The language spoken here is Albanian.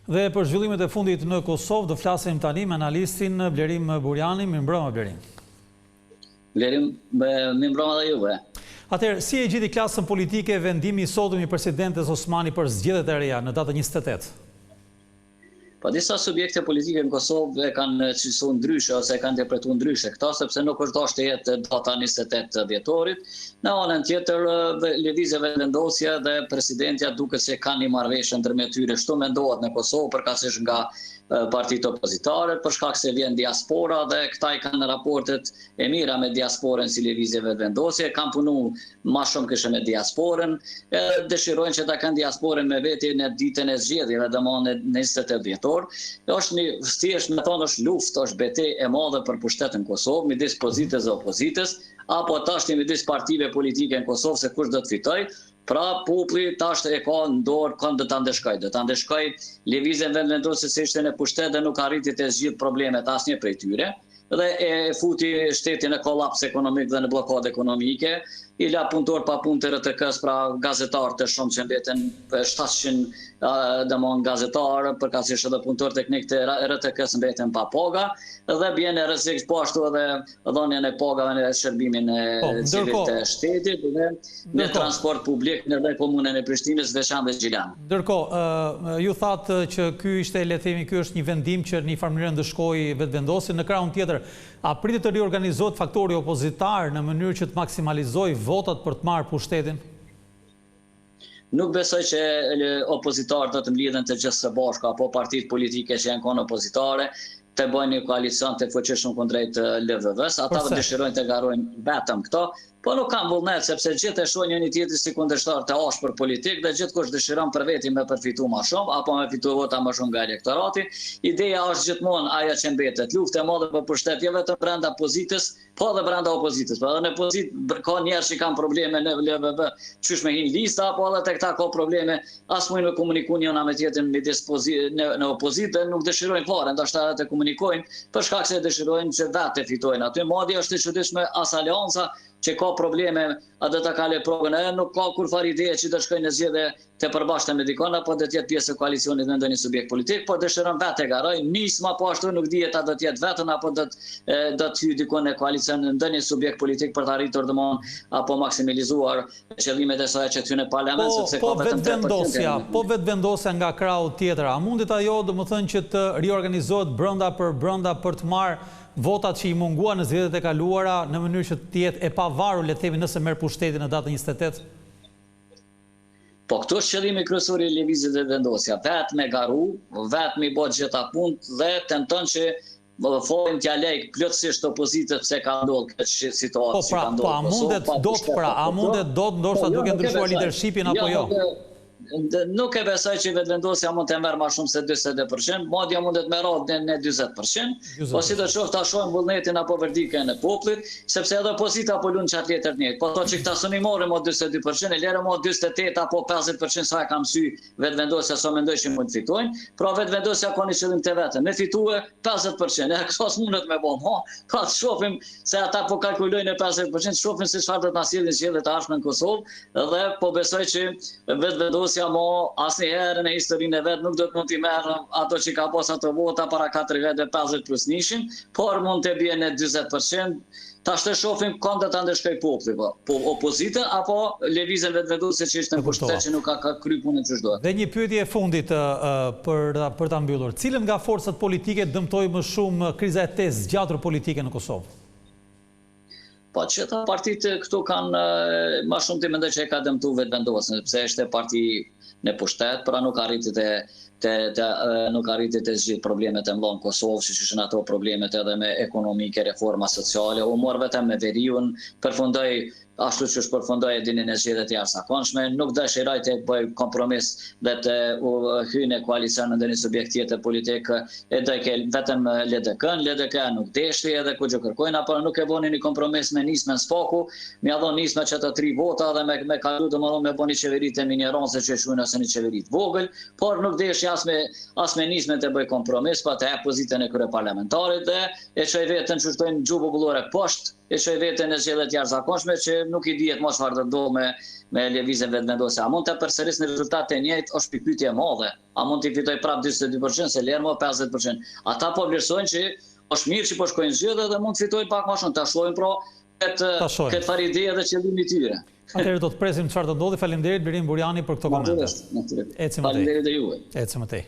Dhe për zhvillimet e fundit në Kosovë, do flasim tani me analistin Blerim Burjani. Mirëmbrëma, Blerim. Blerim, mirëmbrëma dhe juve. Atëherë, si e gjiti klasën politike vendimi i sotëm i presidentes Osmani për zgjedhjet e reja në datën 28? Po disa subjekte politike në Kosovë kanë cilësuar ndryshe ose kanë interpretuar ndryshe këta, sepse nuk është dashur të jetë data 28 dhjetorit. Në anën tjetër, lëvizjeve vendosja dhe presidentja duket se kanë një marrëveshje ndërmjet tyre, kështu mendohet në Kosovë përkatësisht nga partitë opozitare, për shkak se vjen diaspora dhe këta i kanë raportet e mira me diasporën si lëvizjeve vendosje, kanë punu ma shumë kështu me diasporën, dëshirojnë që ta kanë diasporën me veti në ditën e zgjedhjeve, domethënë në 28 dhjetor. Është një thjesht me thonë është luftë, është betejë e madhe për pushtetin në Kosovë midis pozitës dhe opozitës, apo tash midis partive politike në Kosovë se kush do të fitojë. Pra populli tash e ka në dorë kënd do ta ndeshkoj. Do ta ndeshkoj lëvizjen vendosje se ishte në pushtet dhe nuk arriti të zgjidhë problemet asnjë prej tyre. Dhe e futi shtetin në kollaps ekonomik dhe në blokadë ekonomike, i la punëtor pa punë të RTK-s, pra gazetarë të shumë që mbeten 700 domon gazetarë, përkatësisht edhe punëtor teknik të RTK-s mbeten pa paga, dhe bjen e rrezik po ashtu edhe dhënien e pagave në shërbimin e civilit të shtetit dhe në transport publik në komunën e Prishtinës, veçanërisht Gjilan. Ndërkohë, ju thatë që ky ishte, le të themi, ky është një vendim që në një farë mënyrë ndëshkoi vetvendosjen. Në krahun tjetër, a pritet të riorganizohet faktori opozitar në mënyrë që të maksimalizojë votat për të marrë pushtetin? Nuk besoj që opozitarët do të mlidhen të gjithë së bashku apo partitë politike që janë konë opozitare të bëjnë një koalicion të fuqishëm kundrejt LVV-s. Ata dëshirojnë të garojnë vetëm këto, po nuk kanë vullnet sepse gjithë e shohin njëri tjetrin si kundërshtar të ashpër politik dhe gjithkush dëshiron për veti me përfitu më shumë apo me fitu vota më shumë nga elektorati. Ideja është gjithmonë ajo që mbetet, luftë e madhe për pushtet jo vetëm brenda pozitës, po edhe brenda opozitës. Po edhe në pozitë ka njerëz që kanë probleme në LVV, çysh me hin lista, apo edhe tek ta ka probleme, as mund të komunikojnë njëra me tjetrën midis në opozitë, nuk dëshirojnë fare, ndoshta të komunikojnë për shkak se dëshirojnë që vetë fitojnë aty. Madje është e çuditshme as alianca që ka probleme, a do ta kalë provën, nuk ka kur fare ide që të shkojnë në zgjedhje të përbashkëta me dikon apo do të jetë pjesë e koalicionit me ndonjë subjekt politik, po dëshiron vetë të garoj, nisma po ashtu nuk dihet a do të jetë vetën apo do të hyjë dikon në koalicion në ndonjë subjekt politik për të arritur domosdoshmë apo maksimalizuar qëllimet e saj që ty në parlament, sepse ka vetëm 3%. Po vetvendosja nga krahu tjetër, a mundet ajo domethënë që të riorganizohet brenda për të marrë votat që i mungua në zgjedhjet e kaluara në mënyrë që të jetë e pavarur, le të themi, nëse merr pushtetin në datën 28? Po këto është qëllimi kryesor i lëvizjes dhe vendosja, vetë me garu, vetë me bë gjitha punë dhe tenton që folën t'ja lejk plotësisht opozitës pse ka ndodhur këtë situatë që ka ndodhur. A mundet dot ndoshta duke ndryshuar leadershipin apo jo? Nuk e besoj që vetvendosja mund të merr më shumë se 40%, madje mundet me radhë në 40%, po sidoqoftë ta shohim vullnetin apo verdikën e popullit, sepse edhe opozita po lund çat letër njëjtë. Po thotë që këta suni morën më 42%, e lërë më 48 apo 50% sa e kam sy vetvendosja sa mendoj që mund të fitojnë. Pra vetvendosja ka një qëllim të vetëm, me fitue 50%. E këto s'mundet me bën, pra të shohim se ata po kalkulojnë në 50%, shohim se çfarë do të na sjellin zgjedhjet e ardhshme në Kosovë dhe po besoj që vetvendosja asnjëherë në historinë e vet nuk do të mund t'i merr ato që ka pas ato vota para 4 vite 50+1, por mund të bie në 40%. Tash të shohim kënd do ta ndeshkoj populli, po opozita apo lëvizjen vetvendosje që ishte në pushtet që nuk ka kry punën që duhet. Dhe një pyetje e fundit për ta mbyllur. Cilën nga forcat politike dëmtoi më shumë kriza e tezë zgjatur politike në Kosovë? Po që ta partitë këtu kanë më shumë të mendoj që e ka dëmtuar vetvendosjen, sepse është parti në pushtet, pra nuk arriti të zgjidhë problemet e mëdha në Kosovë, siç ishin ato problemet edhe me ekonomike, reforma sociale, u mor vetëm me veriun, përfundoi ashtu që përfundoi dinin e zgjedhjet e jashtëzakonshme, nuk dëshiroj të bëj kompromis dhe të hyjë në koalicion në ndonjë subjekt tjetër politik, e do ke vetëm LDK nuk deshti edhe kur gjë kërkojnë, apo nuk e bënin një kompromis me nismën Spaku, më dhon nisma që të 3 vota dhe me kalu domosdoshmë me bëni qeveri të minjeronse që shujnë ose një qeveri të vogël, por nuk deshi as me nismën të bëj kompromis, pa të pozitën e kryeparlamentarit dhe e çoj veten çushtojnë gjuhë popullore poshtë, e çoj veten në zgjedhjet e jashtëzakonshme që nuk i dihet më çfarë të do me lëvizjen vetëvendose. A mund të përsëris në rezultate të njëjtë është pikpyetje e madhe. A mund të fitoj prapë 42%, se lerë më 50%. Ata po vlerësojnë që është mirë që po shkojnë zgjedhje dhe mund të fitojnë pak më shumë. Ta shohim pra këtë farë ide dhe qëllimi i tyre. Atëherë do të presim çfarë do ndodhi. Faleminderit Birin Burjani për këtë komentar. Natyrisht. Faleminderit juve. Ecim më tej.